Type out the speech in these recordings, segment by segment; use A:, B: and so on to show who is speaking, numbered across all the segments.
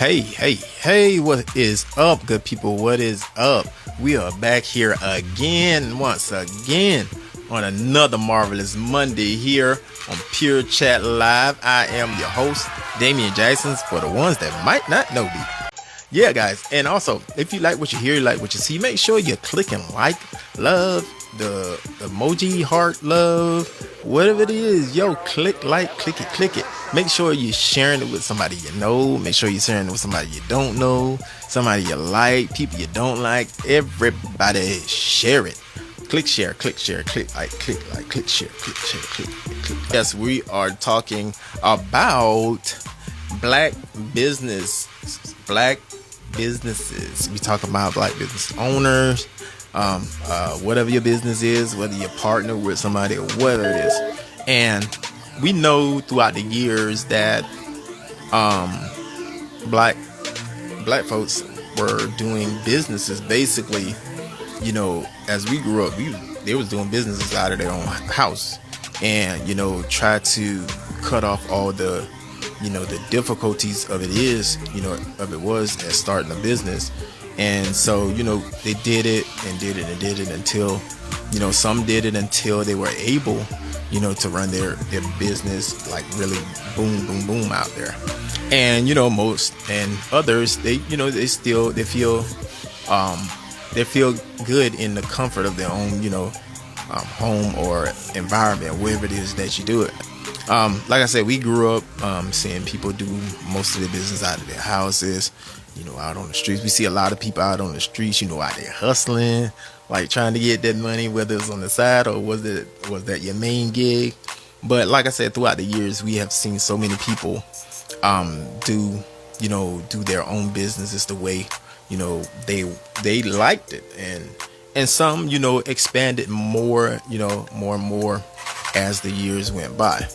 A: Hey, what is up, good people? What is up? We are back here once again, on another marvelous Monday here on Pure Chat Live. I am your host, Damian Jackson, for the ones that might not know me. Yeah, guys, and also, if you like what you hear, you like what you see, make sure you're clicking like, love, the emoji, heart, love, whatever it is. Yo, click it. Make sure you're sharing it with somebody you know. Make sure you're sharing it with somebody you don't know, somebody you like, people you don't like. Everybody share it. Click share, click share, click like, click share. Yes, we are talking about black businesses. We talk about black business owners, whatever your business is, whether you partner with somebody or whatever it is. And we know throughout the years that black folks were doing businesses basically, as we grew up, they was doing businesses out of their own house, and try to cut off all the the difficulties of it was as starting a business. And so they did it until some did it until they were able to run their business like really boom out there. And most and others, they feel good in the comfort of their own home or environment, wherever it is that you do it. Like I said, we grew up seeing people do most of their business out of their houses, out on the streets. We see a lot of people out on the streets, out there hustling, like trying to get that money, whether it's on the side or was that your main gig. But like I said, throughout the years, we have seen so many people do their own businesses the way they liked it, and some expanded more and more as the years went by.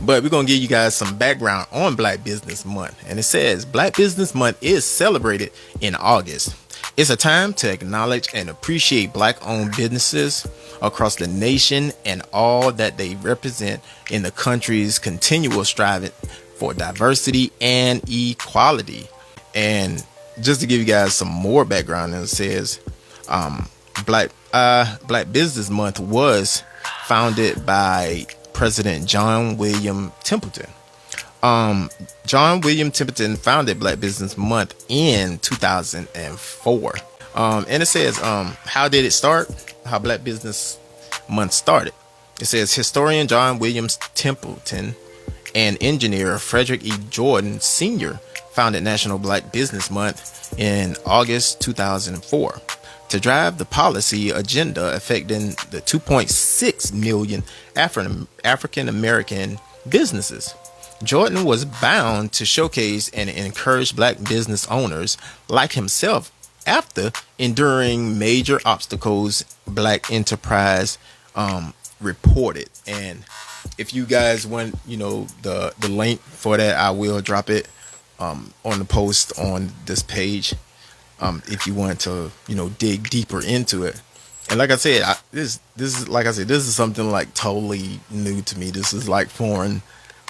A: But we're gonna give you guys some background on Black Business Month. And it says Black Business Month is celebrated in August. It's a time to acknowledge and appreciate black-owned businesses across the nation and all that they represent in the country's continual striving for diversity and equality. And just to give you guys some more background, it says Black Business Month was founded by President John William Templeton. John William Templeton founded Black Business Month in 2004. And it says, how did it start? How Black Business Month started. It says historian John Williams Templeton and engineer Frederick E. Jordan Sr. founded National Black Business Month in August 2004 to drive the policy agenda affecting the 2.6 million African American businesses. Jordan was bound to showcase and encourage black business owners like himself after enduring major obstacles Black enterprise reported. And if you guys want the link for that, I will drop it on the post on this page. If you want to, dig deeper into it. And like I said, this is something like totally new to me. This is like foreign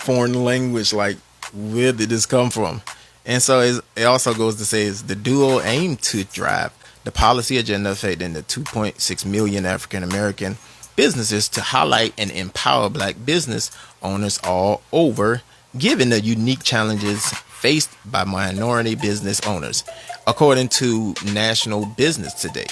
A: language. Like, where did this come from? And so it also goes to say is the duo aim to drive the policy agenda affecting the 2.6 million African American businesses to highlight and empower black business owners all over, given the unique challenges faced by minority business owners, according to National Business Today.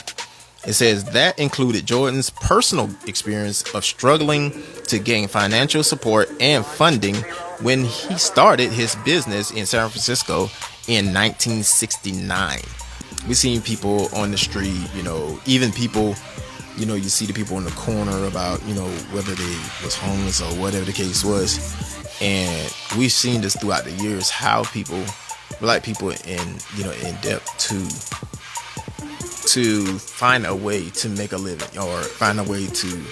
A: It says that included Jordan's personal experience of struggling to gain financial support and funding when he started his business in San Francisco in 1969. We've seen people on the street, even people, you see the people in the corner about, whether they was homeless or whatever the case was. And we've seen this throughout the years, how black people in depth to find a way to make a living or find a way to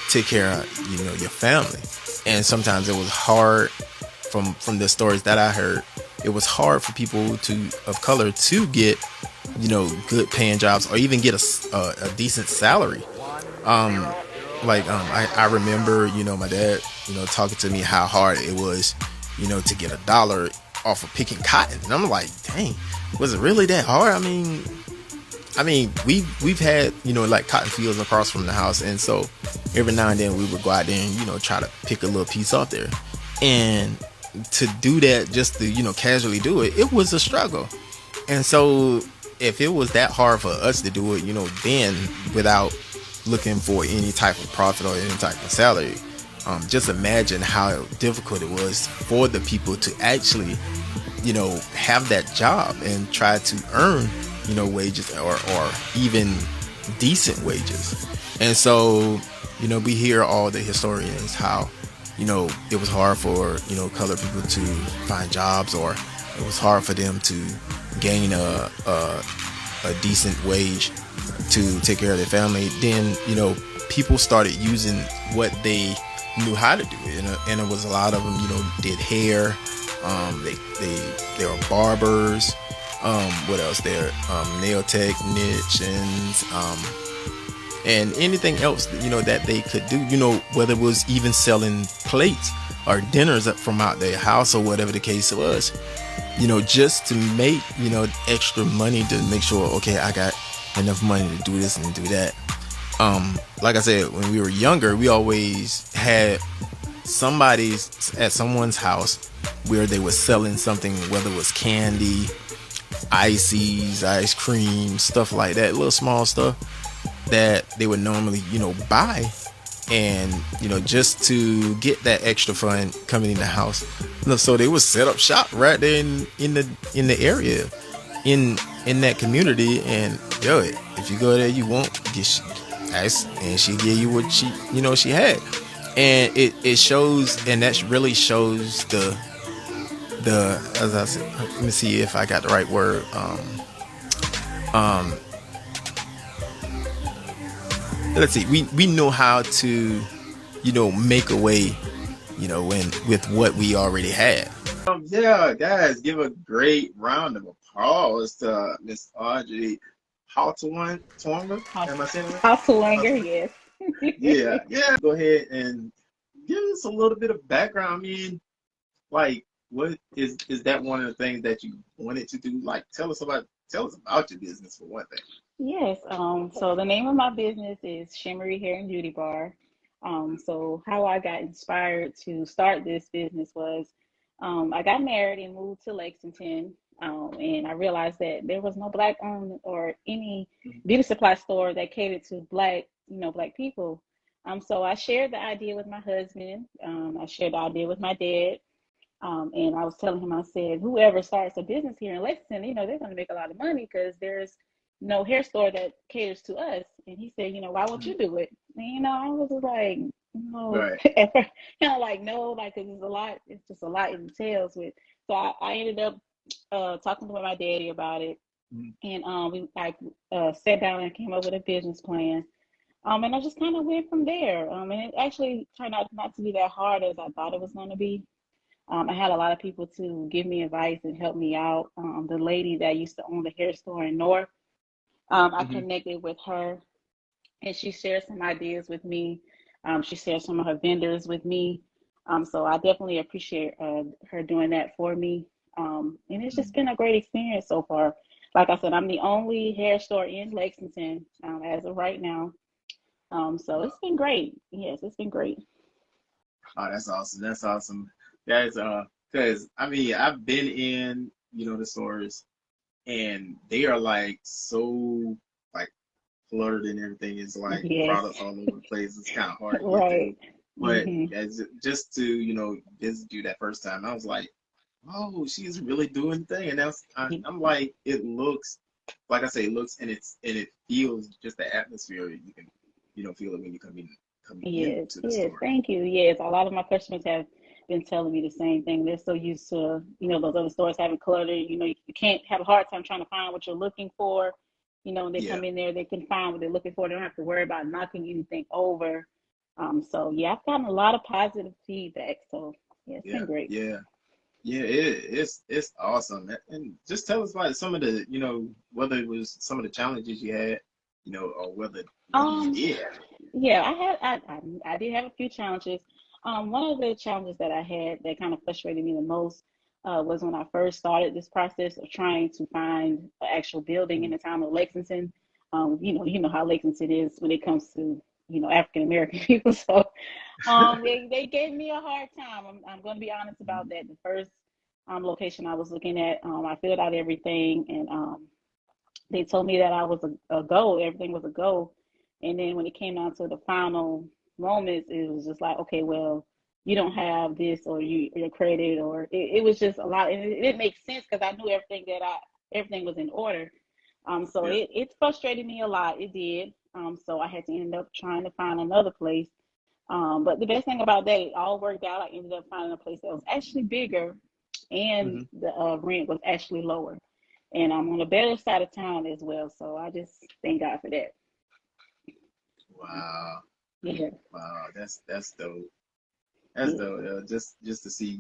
A: take care of your family. And sometimes it was hard from the stories that I heard. It was hard for people of color to get good paying jobs or even get a decent salary. I remember my dad talking to me how hard it was to get $1 off of picking cotton. And I'm like, dang, was it really that hard? I mean, we've had, like cotton fields across from the house, and so every now and then we would go out there and try to pick a little piece off there, and to do that, just to casually do it, it was a struggle. And so if it was that hard for us to do it, then without looking for any type of profit or any type of salary, just imagine how difficult it was for the people to actually have that job and try to earn wages, or even decent wages. And so we hear all the historians how it was hard for colored people to find jobs, or it was hard for them to gain a decent wage to take care of their family. Then people started using what they knew how to do, and it was a lot of them did hair. They were barbers. What else? They're nail technicians, and anything else that they could do. Whether it was even selling plates or dinners up from out their house, or whatever the case was. Just to make extra money, to make sure, okay, I got enough money to do this and do that. Like I said, when we were younger, we always had somebody's at someone's house where they were selling something, whether it was candy, ices, ice cream, stuff like that, little small stuff that they would normally buy, and just to get that extra fund coming in the house. So they would set up shop right there in the area, in that community, and if you go there, you won't get ice, and she give you what she had. And it shows, and that really shows the as I said, let me see if I got the right word. Let's see, we know how to make a way with what we already had. Yeah, guys, give a great round of applause to Miss Audrey Haltiwanger. Am I saying it
B: Haltiwanger,
A: right?
B: yes.
A: Yeah. Go ahead and give us a little bit of background. I mean, like, what is that one of the things that you wanted to do? Like, tell us about your business, for one thing.
B: Yes. So the name of my business is Shimmery Hair and Beauty Bar. So how I got inspired to start this business was I got married and moved to Lexington. And I realized that there was no black owned or any beauty supply store that catered to black people. So I shared the idea with my husband. I shared the idea with my dad. And I was telling him, I said, whoever starts a business here in Lexington, they're going to make a lot of money because there's no hair store that caters to us. And he said, why won't you do it? And, I was just like, no,
A: Right.
B: at first, like, no, like, 'cause it's just a lot it entails with. So I ended up talking to my daddy about it.
A: Mhm.
B: And we like sat down and came up with a business plan. And I just kind of went from there. And it actually turned out not to be that hard as I thought it was going to be. I had a lot of people to give me advice and help me out. The lady that used to own the hair store in North, I
A: Mhm.
B: connected with her, and she shared some ideas with me. She shared some of her vendors with me. So I definitely appreciate her doing that for me. And it's just
A: Mhm.
B: been a great experience so far. Like I said, I'm the only hair store in Lexington as of right now. So it's been great. Yes, it's been great.
A: Oh, that's awesome. That's awesome. Guys, because I mean, I've been in, the stores, and they are like so like cluttered, and everything is like
B: Yes,
A: products all over the place. It's kind of hard to get through.
B: right.
A: But
B: Hmm.
A: just to, visit you that first time, I was like, oh, she's really doing the thing. And I'm like, it looks, like I say, it looks, and it feels just the atmosphere. You can, feel it when you coming
B: Yes,
A: into the
B: yes,
A: store.
B: thank you. Yes, a lot of my customers have been telling me the same thing. They're so used to, those other stores having clutter. You can't have a hard time trying to find what you're looking for. When they
A: Yeah.
B: come in there, they can find what they're looking for. They don't have to worry about knocking anything over. So yeah, I've gotten a lot of positive feedback. So yeah, it's been
A: Yeah.
B: great.
A: Yeah. Yeah, it's awesome. And just tell us about some of the, whether it was some of the challenges you had, or whether maybe you
B: Um,
A: did have
B: yeah, I did have a few challenges. One of the challenges that I had that kind of frustrated me the most was when I first started this process of trying to find an actual building in the town of Lexington. You know how Lexington is when it comes to African American people. So they gave me a hard time. I'm going to be honest about that. The first location I was looking at, I filled out everything, and they told me that I was a go. Everything was a go. And then when it came down to the final moments, it was just like, okay, well, you don't have this, or you're credit, or it was just a lot. And it makes sense because I knew everything was in order. So
A: Yeah.
B: it frustrated me a lot. It did. So I had to end up trying to find another place. But the best thing about that, it all worked out. I ended up finding a place that was actually bigger, and
A: Hmm.
B: the rent was actually lower. And I'm on the better side of town as well. So I just thank God for that.
A: Wow.
B: Yeah,
A: Wow. That's dope. That's
B: yeah,
A: dope. Just to see,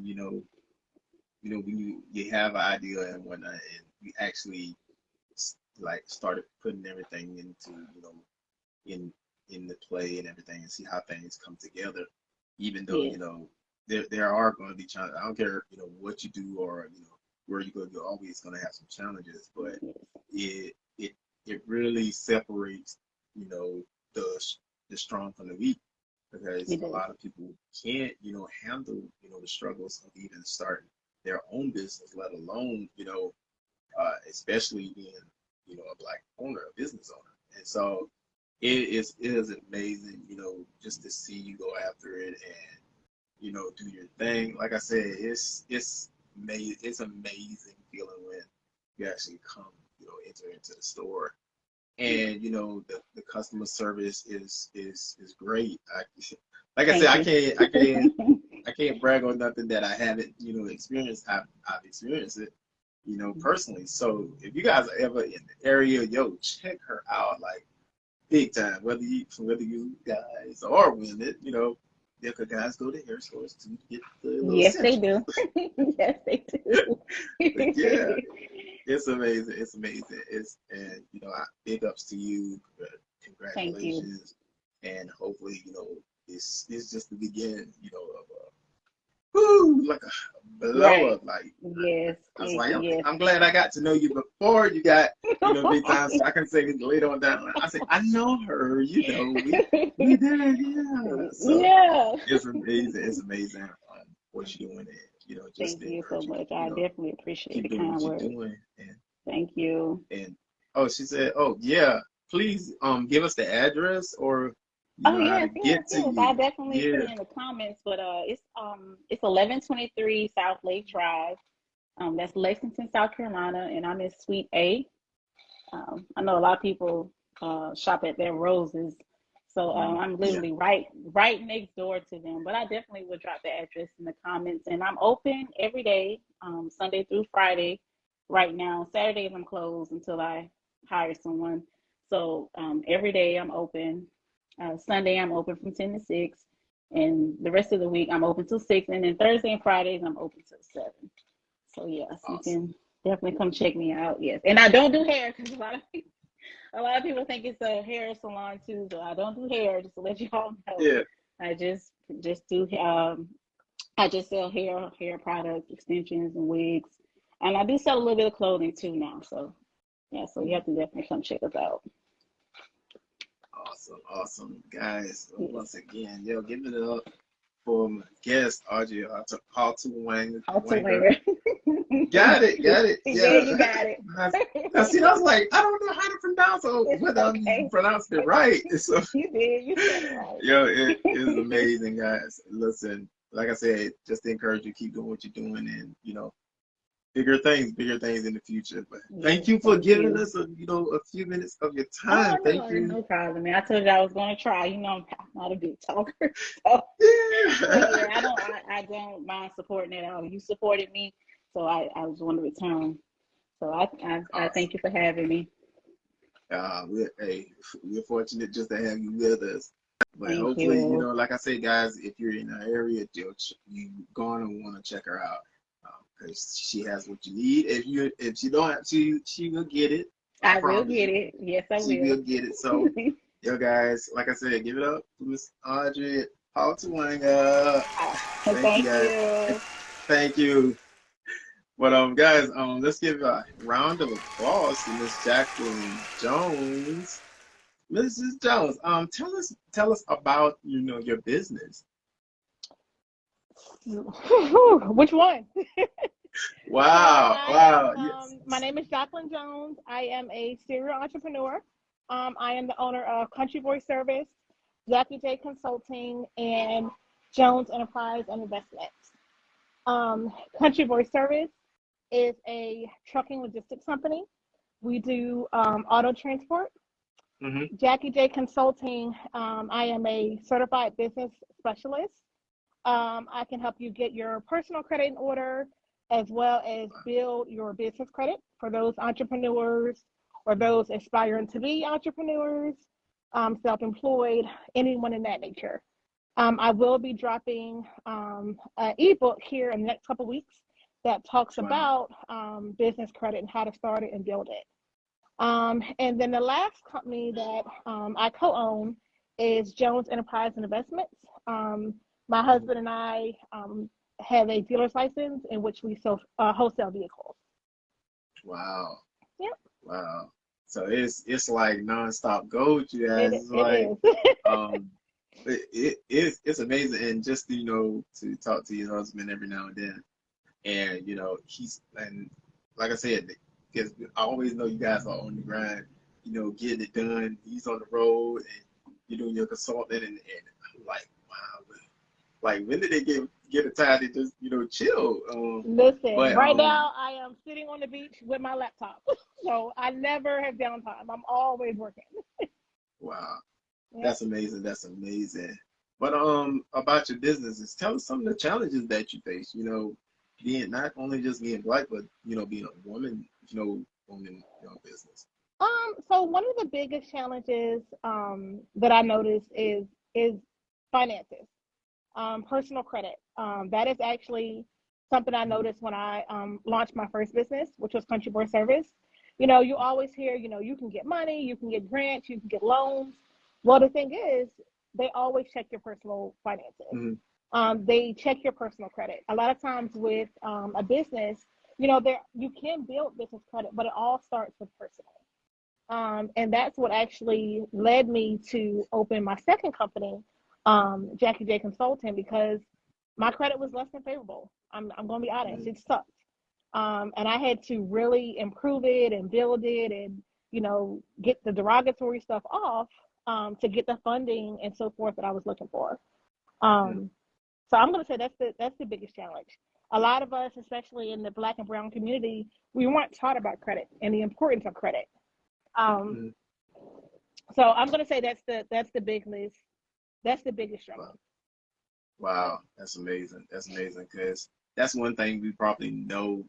A: when you have an idea and whatnot, and you actually like started putting everything into, in in the play and everything, and see how things come together. Even though,
B: yes,
A: there are going to be challenges. I don't care, what you do, or where you go. You're always going to have some challenges, but
B: yes,
A: it it it really separates, you know, the the strong from the weak, because
B: it
A: a
B: does.
A: lot of people can't, handle, the struggles of even starting their own business, let alone, especially being, a black owner, a business owner. And so it is amazing, just to see you go after it and, do your thing. Like I said, it's amazing feeling when you actually come, enter into the store,
B: Yeah.
A: and the customer service is great. Like I said,
B: Thank
A: I
B: you.
A: can't I can't I can't brag on nothing that I haven't, experienced. I've experienced it, personally. So if you guys are ever in the area, yo, check her out, like, big time. Whether you guys are women, yeah, 'cause guys go to hair stores to get the little
B: Yes, they
A: essentials.
B: do. Yes, they do.
A: But yeah, it's amazing. It's amazing. And big ups to you.
B: Thank you.
A: Congratulations, and hopefully, it's just the beginning, of whoo, like a blow
B: Right.
A: up. Like,
B: Yes,
A: I was
B: thank
A: like,
B: you.
A: okay,
B: Yes.
A: I'm glad I got to know you before you got, big time, so I can say later on down the line. I say, I know her, we did, yeah. So
B: Yeah.
A: it's amazing. It's amazing, what you're doing, and just
B: Thank
A: to
B: you so
A: encourage you,
B: much. I definitely appreciate the
A: keep doing
B: kind
A: what you're
B: words.
A: doing, and
B: Thank you.
A: and oh, she said, oh yeah, please give us the address, or
B: Oh
A: how to
B: yes, yes,
A: get to
B: yes. I
A: you.
B: definitely put
A: Yeah.
B: it in the comments, but it's 1123 South Lake Drive. That's Lexington, South Carolina, and I'm in Suite A. I know a lot of people shop at their Roses, so I'm
A: Yeah.
B: literally right next door to them. But I definitely would drop the address in the comments, and I'm open every day, Sunday through Friday. Right now, Saturdays I'm closed until I hire someone. So every day I'm open. Sunday I'm open from 10 to 6, and the rest of the week I'm open till 6, and then Thursday and Fridays I'm open till 7. So yes, you
A: Awesome.
B: can definitely come check me out. Yes, and I don't do hair because a lot of people think it's a hair salon too. So I don't do hair. Just to let you all know,
A: Yeah.
B: I just do. I just sell hair products, extensions, and wigs, and I do sell a little bit of clothing too now. So yeah, so you
A: Mm.
B: have to definitely come check us out.
A: Awesome, awesome, guys.
B: Yes,
A: Once again, yo, give it up for my guest, Auju Haltiwanger.
B: Haltiwanger.
A: Got it.
B: Yeah,
A: Yeah.
B: you got it.
A: Now, see, I was like, I don't know how to pronounce it,
B: It's
A: whether I'm even
B: okay.
A: pronouncing it right. So,
B: You did. You said it
A: yo, it is
B: right.
A: amazing, guys. Listen, like I said, just to encourage you, keep doing what you're doing, and bigger things in the future. But thank
B: Yes,
A: you for
B: thank
A: giving
B: you.
A: us a few minutes of your
B: Oh
A: time. Thank
B: no,
A: you.
B: no problem, man. I told you I was gonna try. I'm not a big talker, so but
A: Yeah.
B: yeah, I don't mind supporting it. You supported me, so I was want to return. So I
A: Awesome.
B: thank you for having me.
A: We're fortunate just to have you with us. But
B: Thank
A: hopefully,
B: you.
A: like I say, guys, if you're in our area, you going to want to check her out, because she has what you need. If she don't have, she will get it. I
B: I will
A: promise
B: get
A: you,
B: it. Yes, I
A: she
B: will.
A: will get it. So, yo, guys, like I said, give it up to Miss Audrey Haltiwanger. Thank you,
B: Thank
A: guys. And
B: you.
A: thank you. But guys, let's give a round of applause to Miss Jacqueline Jones. Mrs. Jones, tell us about your business.
B: Which one? So
A: Wow, wow, yes.
B: my name is Jacqueline Jones. I am a serial entrepreneur. I am the owner of Country Boy Service, Jackie J Consulting, and Jones Enterprise and Investments. Country Boy Service is a trucking logistics company. We do auto transport.
A: Mm-hmm.
B: Jackie J Consulting, I am a certified business specialist. I can help you get your personal credit in order as well as build your business credit for those entrepreneurs or those aspiring to be entrepreneurs, self-employed, anyone in that nature. I will be dropping an ebook here in the next couple of weeks that talks
A: Wow.
B: about business credit and how to start it and build it. And then the last company that I co-own is Jones Enterprise and Investments. My husband and I have a dealer's license in which we sell wholesale vehicles.
A: Wow.
B: Yep.
A: Wow. So it's like nonstop gold, you guys. It's like
B: It is.
A: um it's amazing, and just to talk to your husband every now and then, and he's, and like I said, because I always know you guys are on the grind, getting it done. He's on the road, and you're doing your consulting, and I'm like, wow, like when did they get a time to just chill?
B: Listen,
A: But
B: right now I am sitting on the beach with my laptop. So I never have downtime. I'm always working.
A: wow,
B: Yep.
A: that's amazing. That's amazing. But about your businesses, tell us some of the challenges that you face. Being not only just being black, but being a woman, owning your own business.
B: So one of the biggest challenges that I notice is finances, personal credit. That is actually something I
A: Mhm.
B: noticed when I launched my first business, which was Country Boy Service. You always hear, you can get money, you can get grants, you can get loans. Well, the thing is, they always check your personal finances.
A: Mhm.
B: They check your personal credit. A lot of times with a business, there you can build business credit, but it all starts with personal. And that's what actually led me to open my second company, Jackie J Consulting, because my credit was less than favorable. I'm going to be honest,
A: Mhm.
B: it sucked. And I had to really improve it and build it and, get the derogatory stuff off to get the funding and so forth that I was looking for.
A: Mhm.
B: Um, so I'm going to say that's the biggest challenge. A lot of us, especially in the Black and Brown community, we weren't taught about credit and the importance of credit. Um,
A: Mhm.
B: so I'm going to say that's the big list. That's the biggest
A: Wow.
B: struggle. Yep.
A: Wow, that's amazing. That's amazing because that's one thing we probably know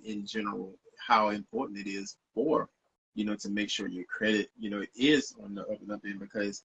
A: in general how important it is for to make sure your credit is on the up and up end because